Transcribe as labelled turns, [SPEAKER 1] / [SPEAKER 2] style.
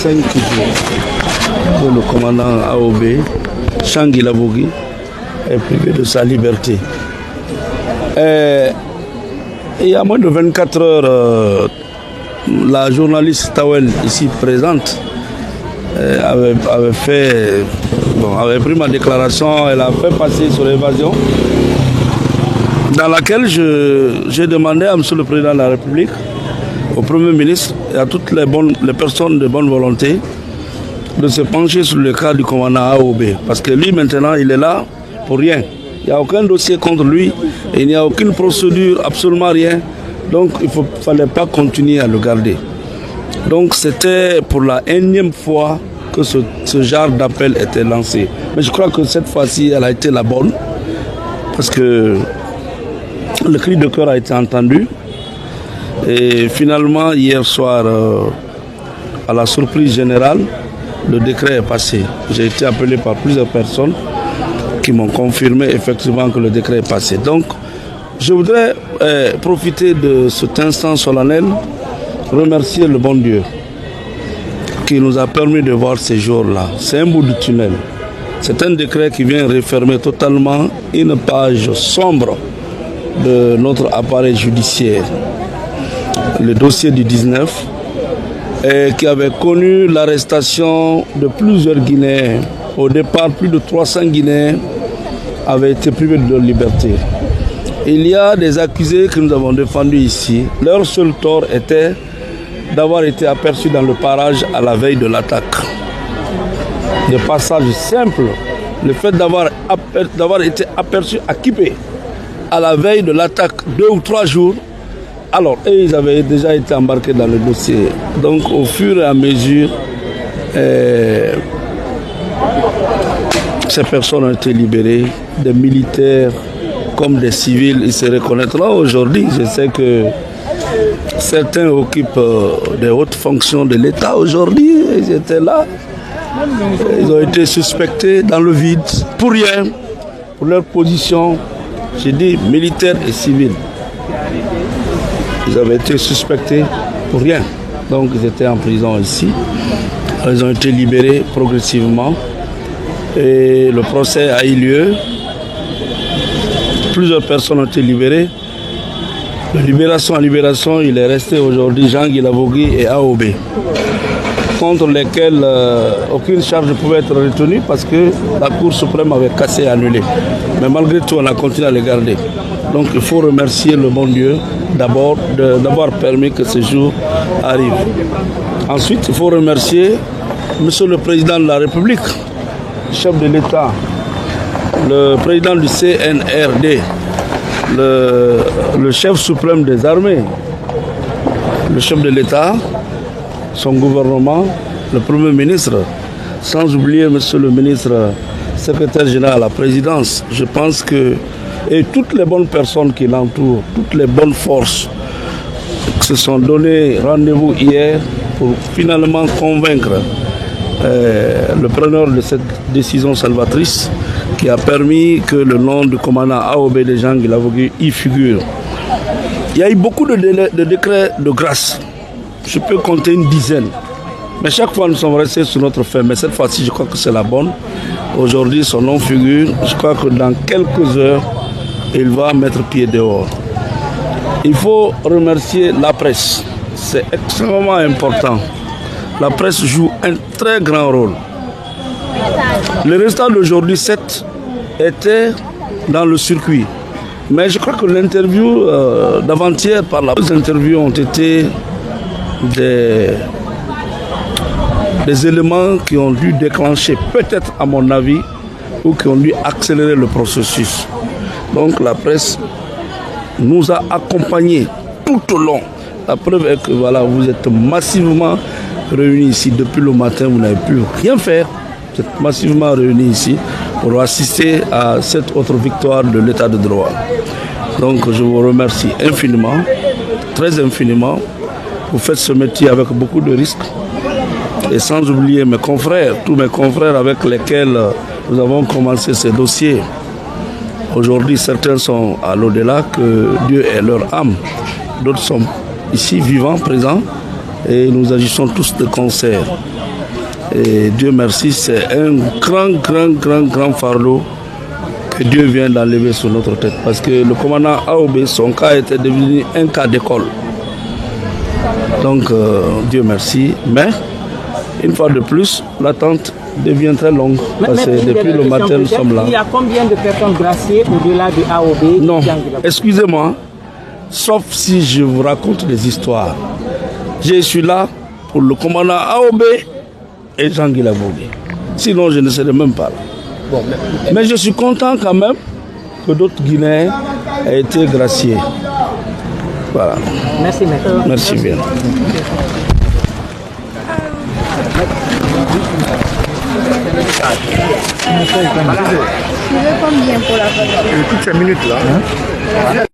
[SPEAKER 1] 5 jours que le commandant AOB, Changi Lavogui, est privé de sa liberté. Et il y a moins de 24 heures, la journaliste Tawel, ici présente, avait pris ma déclaration, elle a fait passer sur l'évasion, dans laquelle j'ai demandé à M. le Président de la République, au Premier ministre et à toutes les personnes de bonne volonté de se pencher sur le cas du commandant AOB. Parce que lui maintenant il est là pour rien. Il n'y a aucun dossier contre lui et il n'y a aucune procédure, absolument rien. Donc il ne fallait pas continuer à le garder. Donc c'était pour la énième fois que ce genre d'appel était lancé. Mais je crois que cette fois-ci elle a été la bonne. Parce que le cri de cœur a été entendu. Et finalement, hier soir, à la surprise générale, le décret est passé. J'ai été appelé par plusieurs personnes qui m'ont confirmé effectivement que le décret est passé. Donc, je voudrais profiter de cet instant solennel, remercier le bon Dieu qui nous a permis de voir ces jours-là. C'est un bout de tunnel. C'est un décret qui vient refermer totalement une page sombre de notre appareil judiciaire. Le dossier du 19, qui avait connu l'arrestation de plusieurs Guinéens. Au départ, plus de 300 Guinéens avaient été privés de leur liberté. Il y a des accusés que nous avons défendus ici. Leur seul tort était d'avoir été aperçus dans le parage à la veille de l'attaque. Des passages simples. Le fait d'avoir été aperçus à Kipé à la veille de l'attaque 2 ou 3 jours. Alors, ils avaient déjà été embarqués dans le dossier. Donc, au fur et à mesure, ces personnes ont été libérées, des militaires comme des civils, ils se reconnaîtront aujourd'hui. Je sais que certains occupent des hautes fonctions de l'État aujourd'hui. Ils étaient là. Ils ont été suspectés dans le vide, pour rien, pour leur position, j'ai dit militaire et civil. Ils avaient été suspectés pour rien. Donc ils étaient en prison ici. Ils ont été libérés progressivement. Et le procès a eu lieu. Plusieurs personnes ont été libérées. De libération en libération, il est resté aujourd'hui Changi Lavogui et AOB, contre lesquels aucune charge ne pouvait être retenue parce que la Cour suprême avait cassé et annulé. Mais malgré tout, on a continué à les garder. Donc il faut remercier le bon Dieu d'abord d'avoir permis que ce jour arrive. Ensuite, il faut remercier Monsieur le Président de la République, chef de l'État, le président du CNRD, le chef suprême des armées, le chef de l'État, son gouvernement, le Premier ministre, sans oublier Monsieur le ministre secrétaire général à la présidence. Je pense que et toutes les bonnes personnes qui l'entourent, toutes les bonnes forces se sont donné rendez-vous hier pour finalement convaincre le preneur de cette décision salvatrice qui a permis que le nom du commandant AOB de Changi Lavogui y figure. Il y a eu beaucoup de décrets de grâce. Je peux compter une dizaine. Mais chaque fois, nous sommes restés sur notre fait. Mais cette fois-ci, je crois que c'est la bonne. Aujourd'hui, son nom figure. Je crois que dans quelques heures, il va mettre pied dehors. Il faut remercier la presse. C'est extrêmement important. La presse joue un très grand rôle. Le résultat d'aujourd'hui, 7, était dans le circuit. Mais je crois que l'interview d'avant-hier, par la interviews ont été des éléments qui ont dû déclencher, peut-être à mon avis, ou qui ont dû accélérer le processus. Donc la presse nous a accompagnés tout au long. La preuve est que voilà, vous êtes massivement réunis ici depuis le matin, vous n'avez pu rien faire. Vous êtes massivement réunis ici pour assister à cette autre victoire de l'état de droit. Donc je vous remercie infiniment, très infiniment. Vous faites ce métier avec beaucoup de risques. Et sans oublier mes confrères, tous mes confrères avec lesquels nous avons commencé ces dossiers. Aujourd'hui, certains sont à l'au-delà, que Dieu est leur âme. D'autres sont ici, vivants, présents, et nous agissons tous de concert. Et Dieu merci, c'est un grand fardeau que Dieu vient d'enlever sur notre tête. Parce que le commandant Aoubé, son cas était devenu un cas d'école. Donc Dieu merci. Mais une fois de plus, l'attente devient très longue. Parce que depuis le matin, nous sommes là.
[SPEAKER 2] Il y a combien de personnes graciées au-delà de Aoubé?
[SPEAKER 1] Non, excusez-moi. Sauf si je vous raconte des histoires. Je suis là pour le commandant Aoubé et Jean-Guy Lavogué. Sinon, je ne serais même pas là. Bon, mais je suis content quand même que d'autres Guinéens aient été graciés. Voilà.
[SPEAKER 2] Merci, maître.
[SPEAKER 1] Merci bien.
[SPEAKER 3] Tu veux combien pour la photo?
[SPEAKER 4] Toutes ces minutes là.